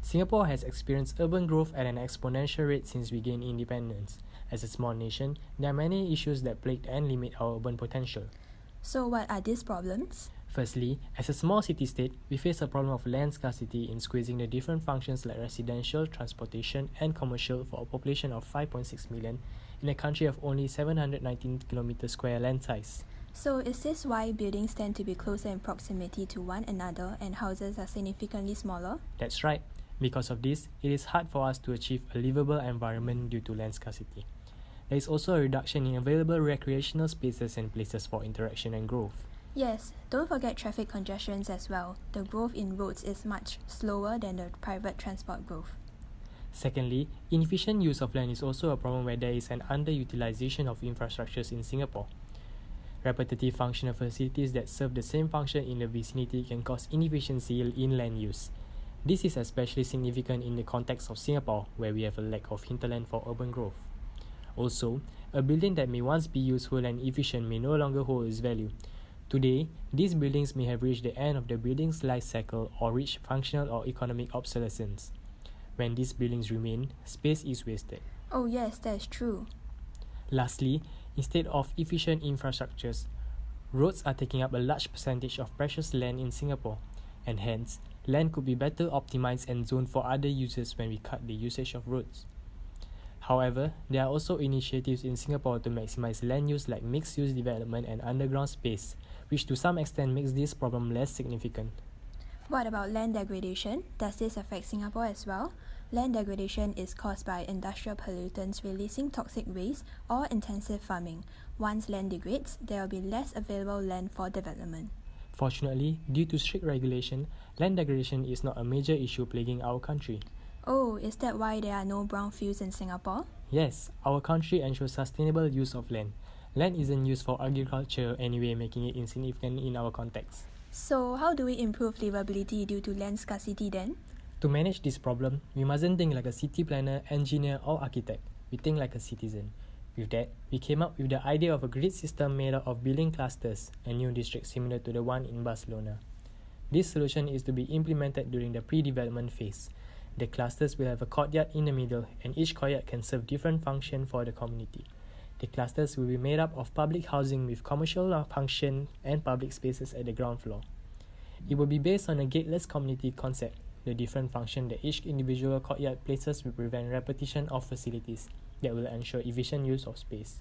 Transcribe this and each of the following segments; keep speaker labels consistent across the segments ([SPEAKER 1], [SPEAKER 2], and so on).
[SPEAKER 1] Singapore has experienced urban growth at an exponential rate since we gained independence. As a small nation, there are many issues that plague and limit our urban potential.
[SPEAKER 2] So what are these problems?
[SPEAKER 1] Firstly, as a small city-state, we face a problem of land scarcity in squeezing the different functions like residential, transportation, and commercial for a population of 5.6 million in a country of only 719 km² land size.
[SPEAKER 2] So is this why buildings tend to be closer in proximity to one another and houses are significantly smaller?
[SPEAKER 1] That's right. Because of this, it is hard for us to achieve a livable environment due to land scarcity. There is also a reduction in available recreational spaces and places for interaction and growth.
[SPEAKER 2] Yes, don't forget traffic congestions as well. The growth in roads is much slower than the private transport growth.
[SPEAKER 1] Secondly, inefficient use of land is also a problem where there is an underutilization of infrastructures in Singapore. Repetitive functional facilities that serve the same function in the vicinity can cause inefficiency in land use. This is especially significant in the context of Singapore, where we have a lack of hinterland for urban growth. Also, a building that may once be useful and efficient may no longer hold its value. Today, these buildings may have reached the end of the building's life cycle or reached functional or economic obsolescence. When these buildings remain, space is wasted.
[SPEAKER 2] Oh yes, that is true.
[SPEAKER 1] Lastly, instead of efficient infrastructures, roads are taking up a large percentage of precious land in Singapore, and hence, land could be better optimized and zoned for other uses when we cut the usage of roads. However, there are also initiatives in Singapore to maximize land use like mixed-use development and underground space, which to some extent makes this problem less significant.
[SPEAKER 2] What about land degradation? Does this affect Singapore as well? Land degradation is caused by industrial pollutants releasing toxic waste or intensive farming. Once land degrades, there will be less available land for development.
[SPEAKER 1] Fortunately, due to strict regulation, land degradation is not a major issue plaguing our country.
[SPEAKER 2] Oh, is that why there are no brownfields in Singapore?
[SPEAKER 1] Yes, our country ensures sustainable use of land. Land isn't used for agriculture anyway, making it insignificant in our context.
[SPEAKER 2] So how do we improve livability due to land scarcity then?
[SPEAKER 1] To manage this problem, we mustn't think like a city planner, engineer or architect. We think like a citizen. With that, we came up with the idea of a grid system made up of building clusters, a new district similar to the one in Barcelona. This solution is to be implemented during the pre-development phase. The clusters will have a courtyard in the middle, and each courtyard can serve different functions for the community. The clusters will be made up of public housing with commercial function and public spaces at the ground floor. It will be based on a gateless community concept. The different function that each individual courtyard places will prevent repetition of facilities that will ensure efficient use of space.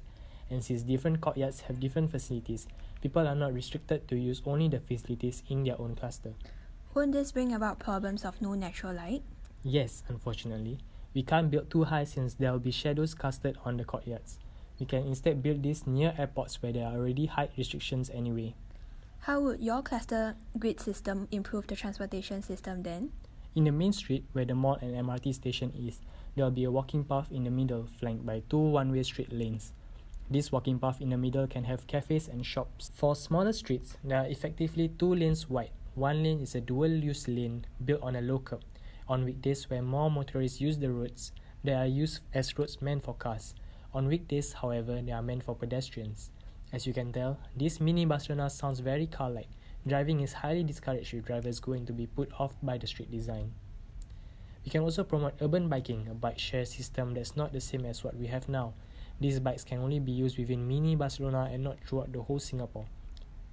[SPEAKER 1] And since different courtyards have different facilities, people are not restricted to use only the facilities in their own cluster.
[SPEAKER 2] Won't this bring about problems of no natural light?
[SPEAKER 1] Yes, unfortunately. We can't build too high since there will be shadows casted on the courtyards. We can instead build this near airports where there are already height restrictions anyway.
[SPEAKER 2] How would your cluster grid system improve the transportation system then?
[SPEAKER 1] In the main street, where the mall and MRT station is, there will be a walking path in the middle flanked by two one-way straight lanes. This walking path in the middle can have cafes and shops. For smaller streets, there are effectively two lanes wide. One lane is a dual-use lane built on a low curb. On weekdays where more motorists use the roads, they are used as roads meant for cars. On weekdays, however, they are meant for pedestrians. As you can tell, this mini Barcelona sounds very car-like. Driving is highly discouraged with drivers going to be put off by the street design. We can also promote urban biking, a bike share system that's not the same as what we have now. These bikes can only be used within mini Barcelona and not throughout the whole Singapore.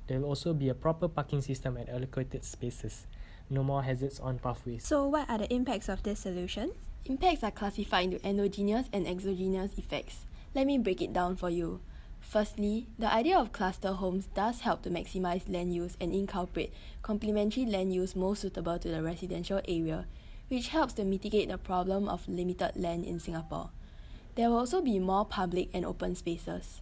[SPEAKER 1] There will also be a proper parking system at allocated spaces. No more hazards on pathways.
[SPEAKER 2] So what are the impacts of this solution?
[SPEAKER 3] Impacts are classified into endogenous and exogenous effects. Let me break it down for you. Firstly, the idea of cluster homes does help to maximize land use and incorporate complementary land use most suitable to the residential area, which helps to mitigate the problem of limited land in Singapore. There will also be more public and open spaces.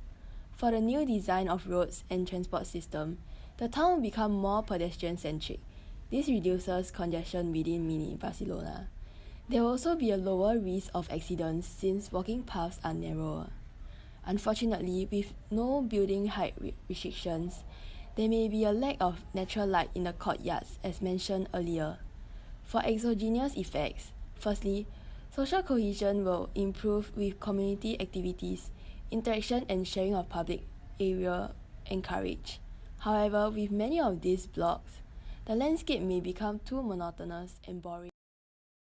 [SPEAKER 3] For the new design of roads and transport system, the town will become more pedestrian-centric. This reduces congestion within mini Barcelona. There will also be a lower risk of accidents since walking paths are narrower. Unfortunately, with no building height restrictions, there may be a lack of natural light in the courtyards as mentioned earlier. For exogenous effects, firstly, social cohesion will improve with community activities, interaction and sharing of public area encouraged. However, with many of these blocks, the landscape may become too monotonous and boring.